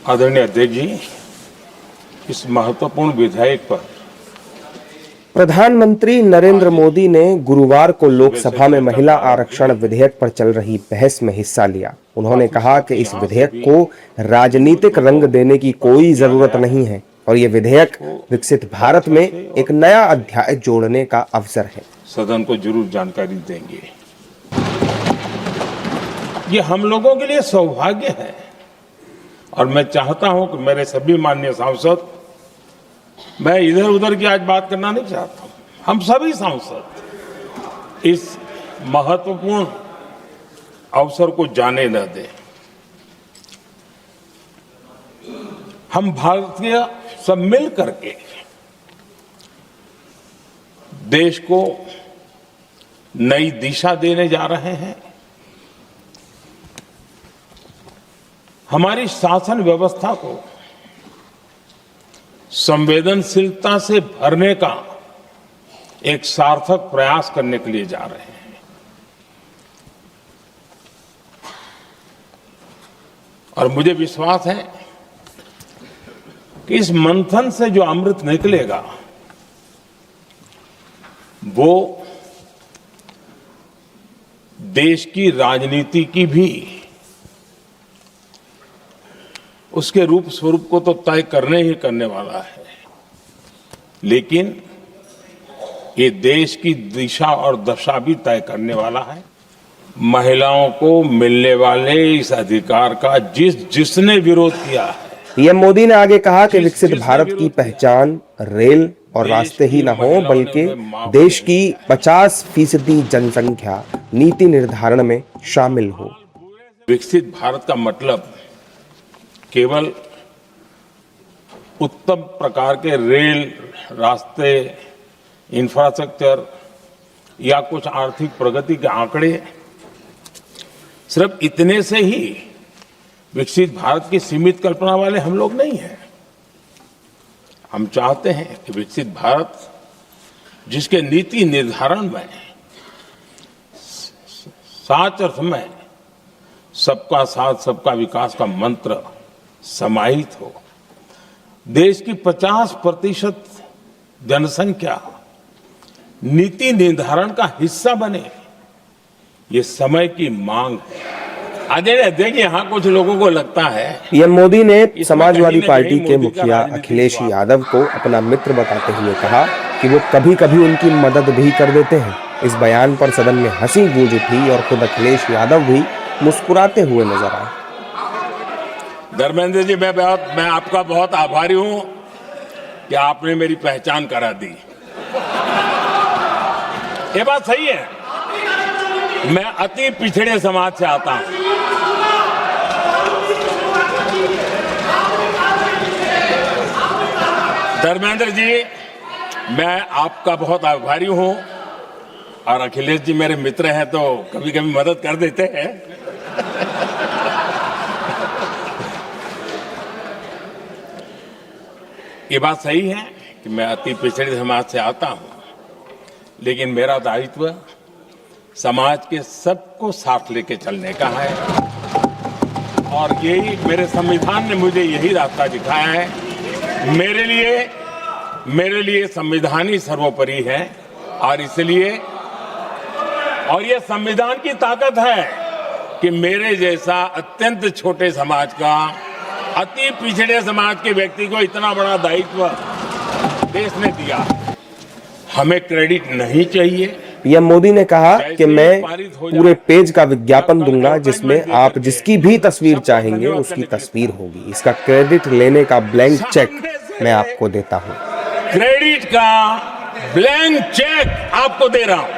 आदरणीय अध्यक्ष जी, इस महत्वपूर्ण विधेयक पर प्रधानमंत्री नरेंद्र मोदी ने गुरुवार को लोकसभा में महिला आरक्षण विधेयक पर चल रही बहस में हिस्सा लिया। उन्होंने कहा कि इस विधेयक को राजनीतिक रंग देने की कोई जरूरत नहीं है और ये विधेयक विकसित भारत में एक नया अध्याय जोड़ने का अवसर है। सदन को जरूर जानकारी देंगे। ये हम लोगों के लिए सौभाग्य है और मैं चाहता हूं कि मेरे सभी माननीय सांसद, मैं इधर उधर की आज बात करना नहीं चाहता हूं, हम सभी सांसद इस महत्वपूर्ण अवसर को जाने न दें। हम भारतीय सब मिल करके देश को नई दिशा देने जा रहे हैं। हमारी शासन व्यवस्था को संवेदनशीलता से भरने का एक सार्थक प्रयास करने के लिए जा रहे हैं और मुझे विश्वास है कि इस मंथन से जो अमृत निकलेगा वो देश की राजनीति की भी उसके रूप स्वरूप को तो तय करने ही करने वाला है, लेकिन ये देश की दिशा और दशा भी तय करने वाला है। महिलाओं को मिलने वाले इस अधिकार का जिसने विरोध किया है। पीएम मोदी ने आगे कहा कि विकसित भारत की पहचान रेल और रास्ते ही न हो, बल्कि देश की 50% जनसंख्या नीति निर्धारण में शामिल हो। विकसित भारत का मतलब केवल उत्तम प्रकार के रेल, रास्ते, इंफ्रास्ट्रक्चर या कुछ आर्थिक प्रगति के आंकड़े, सिर्फ इतने से ही विकसित भारत की सीमित कल्पना वाले हम लोग नहीं हैं। हम चाहते हैं कि विकसित भारत जिसके नीति निर्धारण में साच अर्थ में सबका साथ सबका विकास का मंत्र समाहित हो, देश की 50% जनसंख्या नीति निर्धारण का हिस्सा बने, ये समय की मांग है। देखिए, यहाँ कुछ लोगों को लगता है। पीएम मोदी ने समाजवादी पार्टी के मुखिया अखिलेश यादव को अपना मित्र बताते हुए कहा कि वो कभी-कभी उनकी मदद भी कर देते हैं। इस बयान पर सदन में हंसी गूंज उठी और खुद अखिलेश यादव भी मुस्कुराते हुए नजर आए। धर्मेंद्र जी, मैं आपका बहुत आभारी हूं कि आपने मेरी पहचान करा दी। ये बात सही है, मैं अति पिछड़े समाज से आता हूं। धर्मेंद्र जी, मैं आपका बहुत आभारी हूं और अखिलेश जी मेरे मित्र हैं तो कभी कभी मदद कर देते हैं। ये बात सही है कि मैं अति पिछड़े समाज से आता हूं, लेकिन मेरा दायित्व समाज के सबको साथ लेके चलने का है और यही मेरे संविधान ने मुझे यही रास्ता दिखाया है। मेरे लिए संविधान ही सर्वोपरि है और इसलिए और ये संविधान की ताकत है कि मेरे जैसा अत्यंत छोटे समाज का, अति पिछड़े समाज के व्यक्ति को इतना बड़ा दायित्व देश ने दिया। हमें क्रेडिट नहीं चाहिए। पीएम मोदी ने कहा कि मैं पूरे पेज का विज्ञापन दूंगा जिसमें आप जिसकी भी तस्वीर चाहेंगे उसकी तस्वीर होगी। इसका क्रेडिट लेने का ब्लैंक चेक मैं आपको देता हूं। क्रेडिट का ब्लैंक चेक आपको दे रहा हूं।